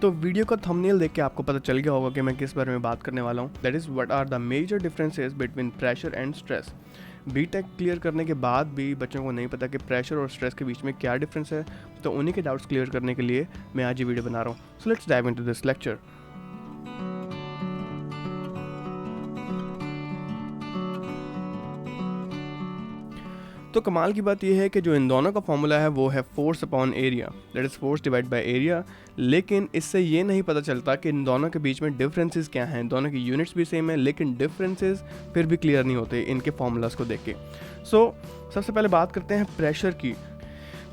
तो वीडियो का थंबनेल देख के आपको पता चल गया होगा कि मैं किस बारे में बात करने वाला हूँ। That is what are the major differences between pressure and stress. BTech clear करने के बाद भी बच्चों को नहीं पता कि प्रेशर और स्ट्रेस के बीच में क्या डिफरेंस है, तो उन्हीं के डाउट्स क्लियर करने के लिए मैं आज ये वीडियो बना रहा हूँ। So let's dive into this lecture. तो कमाल की बात यह है कि जो इन दोनों का फॉर्मूला है वो है force upon area, that is force divide by area. लेकिन इससे ये नहीं पता चलता कि इन दोनों के बीच में डिफरेंसेस क्या हैं। दोनों की यूनिट्स भी सेम है लेकिन डिफरेंसेस फिर भी क्लियर नहीं होते इनके फॉर्मूलाज को देख के। सबसे पहले बात करते हैं प्रेशर की।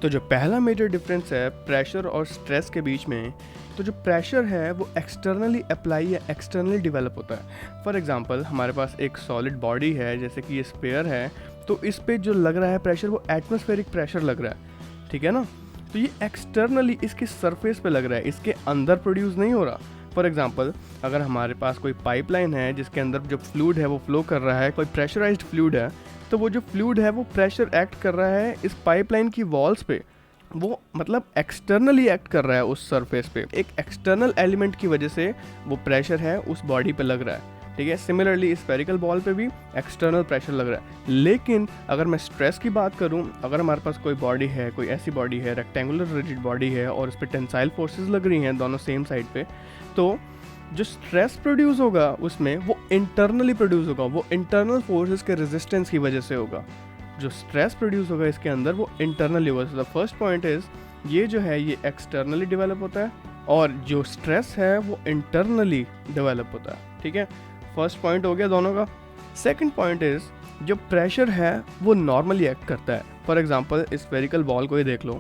तो जो पहला मेजर डिफरेंस है प्रेशर और स्ट्रेस के बीच में, तो जो प्रेशर है वो एक्सटर्नली अप्लाई या एक्सटर्नली डेवलप होता है। फॉर एग्जांपल हमारे पास एक सॉलिड बॉडी है, जैसे कि ये स्फीयर है, तो इस पे जो लग रहा है प्रेशर वो एटमॉस्फेरिक प्रेशर लग रहा है, ठीक है ना। तो ये एक्सटर्नली इसकी सरफेस पे लग रहा है, इसके अंदर प्रोड्यूस नहीं हो रहा। फॉर एग्जांपल अगर हमारे पास कोई पाइपलाइन है जिसके अंदर जो फ्लूइड है वो फ्लो कर रहा है, कोई प्रेशराइज्ड फ्लूइड है, तो वो जो फ्लूइड है वो प्रेशर एक्ट कर रहा है इस पाइपलाइन की वॉल्स पे, वो मतलब एक्सटर्नली एक्ट कर रहा है उस सरफेस पे। एक एक्सटर्नल एलिमेंट की वजह से वो प्रेशर है उस बॉडी पे लग रहा है, ठीक है। सिमिलरली स्फेरिकल बॉल पे भी एक्सटर्नल प्रेशर लग रहा है। लेकिन अगर मैं स्ट्रेस की बात करूं, अगर हमारे पास कोई बॉडी है, कोई ऐसी बॉडी है रेक्टेंगुलर रिजिड बॉडी है और उस पर टेंसाइल फोर्सेस लग रही हैं दोनों सेम साइड पे, तो जो स्ट्रेस प्रोड्यूस होगा उसमें वो इंटरनली प्रोड्यूस होगा, वो इंटरनल फोर्सेस के रेजिस्टेंस की वजह से होगा। जो स्ट्रेस प्रोड्यूस होगा इसके अंदर वो इंटरनली होगा। द फर्स्ट पॉइंट इज ये जो है ये एक्सटर्नली डेवलप होता है और जो स्ट्रेस है वो इंटरनली डेवलप होता है, ठीक है। फर्स्ट पॉइंट हो गया दोनों का। सेकंड पॉइंट इज जो प्रेशर है वो नॉर्मली एक्ट करता है। फॉर एग्जांपल स्फेरिकल बॉल को ही देख लो,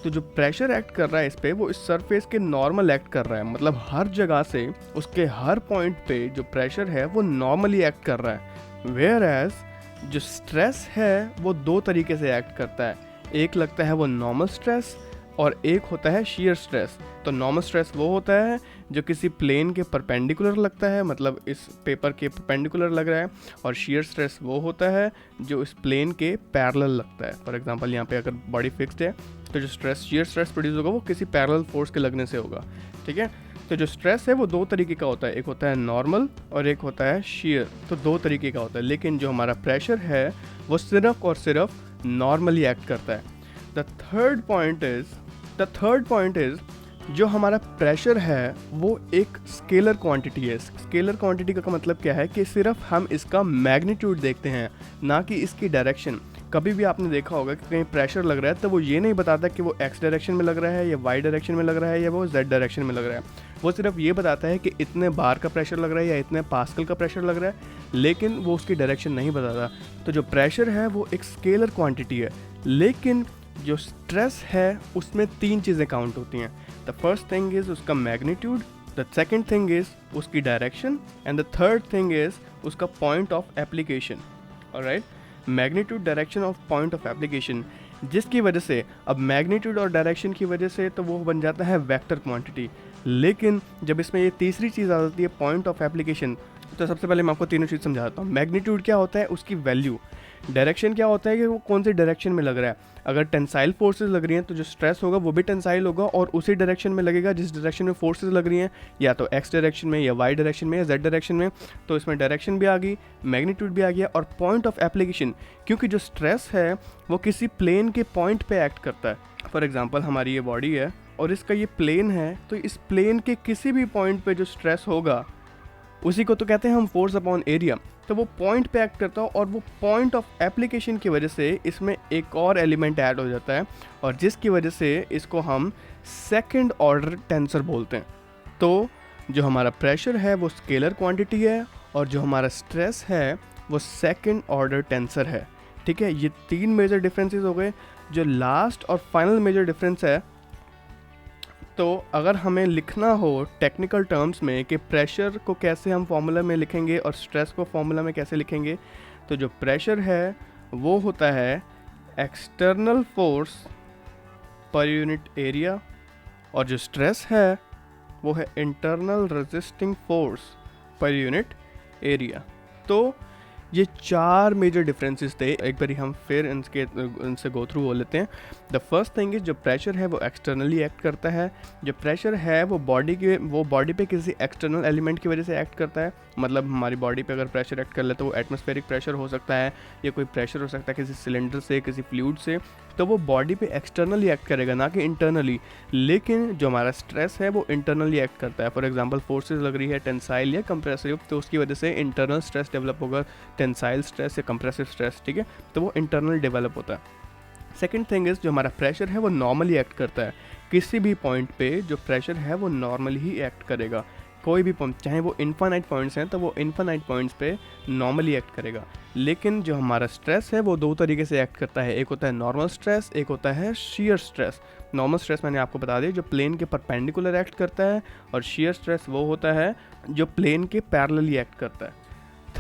तो जो प्रेशर एक्ट कर रहा है इस पे वो इस सरफेस के नॉर्मल एक्ट कर रहा है, मतलब हर जगह से उसके हर पॉइंट पे जो प्रेशर है वो नॉर्मली एक्ट कर रहा है। वेयर एज जो स्ट्रेस है वो दो तरीके से एक्ट करता है। एक लगता है वो नॉर्मल स्ट्रेस और एक होता है शीयर स्ट्रेस। तो नॉर्मल स्ट्रेस वो होता है जो किसी प्लेन के परपेंडिकुलर लगता है, मतलब इस पेपर के परपेंडिकुलर लग रहा है, और शीयर स्ट्रेस वो होता है जो इस प्लेन के पैरेलल लगता है। फॉर एग्जांपल यहाँ पे अगर बॉडी फिक्स्ड है तो जो स्ट्रेस शीयर स्ट्रेस प्रोड्यूस होगा वो किसी पैरेलल फोर्स के लगने से होगा, ठीक है। तो जो स्ट्रेस है वो दो तरीके का होता है, एक होता है नॉर्मल और एक होता है शीयर। तो दो तरीके का होता है, लेकिन जो हमारा प्रेशर है वो सिर्फ और सिर्फ नॉर्मली एक्ट करता है। द थर्ड पॉइंट इज जो हमारा प्रेशर है वो एक स्केलर क्वांटिटी है। स्केलर क्वांटिटी का मतलब क्या है कि सिर्फ हम इसका मैग्नीट्यूड देखते हैं, ना कि इसकी डायरेक्शन। कभी भी आपने देखा होगा कि कहीं प्रेशर लग रहा है तो वो ये नहीं बताता कि वो एक्स डायरेक्शन में लग रहा है या वाई डायरेक्शन में लग रहा है या वो जेड डायरेक्शन में लग रहा है। वो सिर्फ ये बताता है कि इतने बार का प्रेशर लग रहा है या इतने पास्कल का प्रेशर लग रहा है, लेकिन वो उसकी डायरेक्शन नहीं बताता। तो जो प्रेशर है वो एक स्केलर क्वांटिटी है, लेकिन जो स्ट्रेस है उसमें तीन चीज़ें काउंट होती हैं। द फर्स्ट थिंग इज़ उसका magnitude, the second thing is उसकी direction, and the third thing is उसका point of application. Alright, magnitude, direction और पॉइंट ऑफ एप्लीकेशन, जिसकी वजह से अब मैग्नीट्यूड और डायरेक्शन की वजह से तो वो बन जाता है वेक्टर क्वांटिटी। लेकिन जब इसमें ये तीसरी चीज़ आ जाती है पॉइंट ऑफ एप्लीकेशन, तो सबसे पहले मैं आपको तीनों चीज़ समझाता हूँ। मैग्नीट्यूड क्या होता है, उसकी वैल्यू। डायरेक्शन क्या होता है कि वो कौन सी डायरेक्शन में लग रहा है। अगर टेंसाइल फोर्सेस लग रही हैं तो जो स्ट्रेस होगा वो भी टेंसाइल होगा और उसी डायरेक्शन में लगेगा जिस डायरेक्शन में फोर्सेस लग रही हैं, या तो एक्स डायरेक्शन में या वाई डायरेक्शन में या जेड डायरेक्शन में। तो इसमें डायरेक्शन भी आ गई, मैग्नीट्यूड भी आ गया, और पॉइंट ऑफ एप्लीकेशन, क्योंकि जो स्ट्रेस है वो किसी प्लेन के पॉइंट पे एक्ट करता है। फॉर एग्जांपल हमारी ये बॉडी है और इसका ये प्लेन है, तो इस प्लेन के किसी भी पॉइंट पे जो स्ट्रेस होगा उसी को तो कहते हैं हम फोर्स अपॉन एरिया। तो वो पॉइंट पे एक्ट करता है और वो पॉइंट ऑफ एप्लीकेशन की वजह से इसमें एक और एलिमेंट ऐड हो जाता है, और जिसकी वजह से इसको हम सेकंड ऑर्डर टेंसर बोलते हैं। तो जो हमारा प्रेशर है वो स्केलर क्वांटिटी है और जो हमारा स्ट्रेस है वो सेकंड ऑर्डर टेंसर है, ठीक है। ये तीन मेजर डिफरेंसेस हो गए। जो लास्ट और फाइनल मेजर डिफरेंस है, तो अगर हमें लिखना हो टेक्निकल टर्म्स में कि प्रेशर को कैसे हम फॉर्मूला में लिखेंगे और स्ट्रेस को फॉर्मूला में कैसे लिखेंगे, तो जो प्रेशर है वो होता है external force per unit area और जो स्ट्रेस है वो है internal resisting force per unit area. तो ये 4 मेजर डिफरेंसेस थे। एक बारी हम फिर इनसे गो थ्रू हो लेते हैं। द फर्स्ट थिंग इज जो प्रेशर है वो एक्सटर्नली एक्ट करता है। जो प्रेशर है वो बॉडी पे किसी एक्सटर्नल एलिमेंट की वजह से एक्ट करता है। मतलब हमारी बॉडी पे अगर प्रेशर एक्ट कर ले तो वो एटमॉस्फेरिक प्रेशर हो सकता है या कोई प्रेशर हो सकता है किसी सिलेंडर से, किसी फ्लूइड से, तो वो बॉडी पे एक्सटर्नली एक्ट करेगा, ना कि इंटरनली। लेकिन जो हमारा स्ट्रेस है वो इंटरनली एक्ट करता है। फॉर एग्जांपल फोर्सेस लग रही है टेंसाइल या कंप्रेसिव, तो उसकी वजह से इंटरनल स्ट्रेस डेवलप होगा, टेंसाइल स्ट्रेस या कंप्रेसिव स्ट्रेस, ठीक है, तो वो इंटरनल डेवलप होता है। सेकेंड थिंग इज जो हमारा प्रेशर है वो नॉर्मली एक्ट करता है। किसी भी पॉइंट पे जो प्रेशर है वो नॉर्मली ही एक्ट करेगा। कोई भी पॉइंट, चाहे वो इन्फानाइट पॉइंट्स हैं तो वो इन्फानाइट पॉइंट्स पे नॉर्मली एक्ट करेगा। लेकिन जो हमारा स्ट्रेस है वो दो तरीके से एक्ट करता है। एक होता है नॉर्मल स्ट्रेस, एक होता है शियर स्ट्रेस। नॉर्मल स्ट्रेस मैंने आपको बता दिया जो प्लेन के परपेंडिकुलर एक्ट करता है, और शियर स्ट्रेस वो होता है जो प्लेन के पैरेलली एक्ट करता है।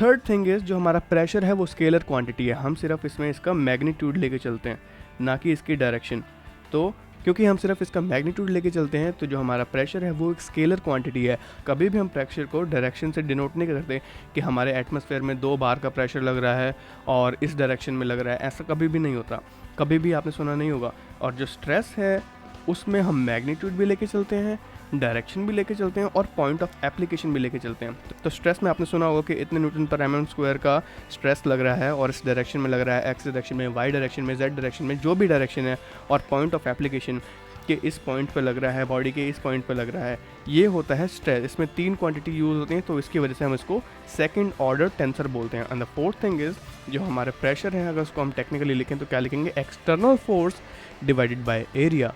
थर्ड थिंग इज जो हमारा प्रेशर है वो स्केलर क्वांटिटी है। हम सिर्फ इसमें इसका मैग्नीट्यूड लेके चलते हैं, ना कि इसकी डायरेक्शन। तो क्योंकि हम सिर्फ इसका मैग्नीट्यूड लेके चलते हैं तो जो हमारा प्रेशर है वो एक स्केलर क्वांटिटी है। कभी भी हम प्रेशर को डायरेक्शन से डिनोट नहीं करते कि हमारे एटमॉस्फेयर में 2 बार का प्रेशर लग रहा है और इस डायरेक्शन में लग रहा है, ऐसा कभी भी नहीं होता, कभी भी आपने सुना नहीं होगा। और जो स्ट्रेस है उसमें हम मैग्नीट्यूड भी लेके चलते हैं, डायरेक्शन भी लेके चलते हैं और पॉइंट ऑफ एप्लीकेशन भी लेके चलते हैं। तो स्ट्रेस में आपने सुना होगा कि इतने न्यूटन पर mm स्क्वायर का स्ट्रेस लग रहा है और इस डायरेक्शन में लग रहा है, एक्स डायरेक्शन में, वाई डायरेक्शन में, जेड डायरेक्शन में, जो भी डायरेक्शन है, और पॉइंट ऑफ एप्लीकेशन कि इस पॉइंट पे लग रहा है, बॉडी के इस पॉइंट पे लग रहा है। ये होता है स्ट्रेस। इसमें 3 क्वांटिटी यूज़ होती हैं, तो इसकी वजह से हम इसको सेकंड ऑर्डर टेंसर बोलते हैं। And the fourth thing is जो हमारा प्रेशर है, अगर उसको हम टेक्निकली लिखें तो क्या लिखेंगे, external force divided by area.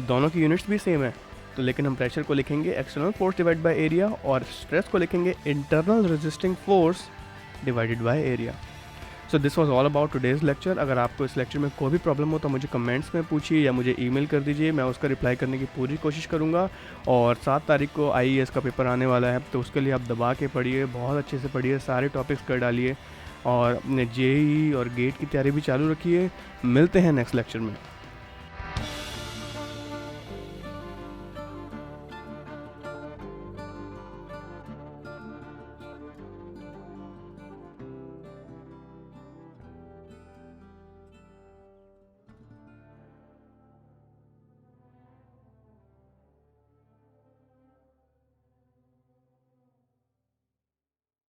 दोनों की यूनिट्स भी सेम है, तो लेकिन हम प्रेशर को लिखेंगे external force divide by area और स्ट्रेस को लिखेंगे internal resisting force divided by area. So this was all about today's lecture. अगर आपको इस लेक्चर में कोई भी प्रॉब्लम हो तो मुझे कमेंट्स में पूछिए या मुझे ईमेल कर दीजिए, मैं उसका रिप्लाई करने की पूरी कोशिश करूँगा। और 7 तारीख को IAS का पेपर आने वाला है, तो उसके लिए आप दबा के पढ़िए, बहुत अच्छे से पढ़िए, सारे टॉपिक्स कर डालिए और अपने JEE और गेट की तैयारी भी चालू रखिए। मिलते हैं नेक्स्ट लेक्चर में।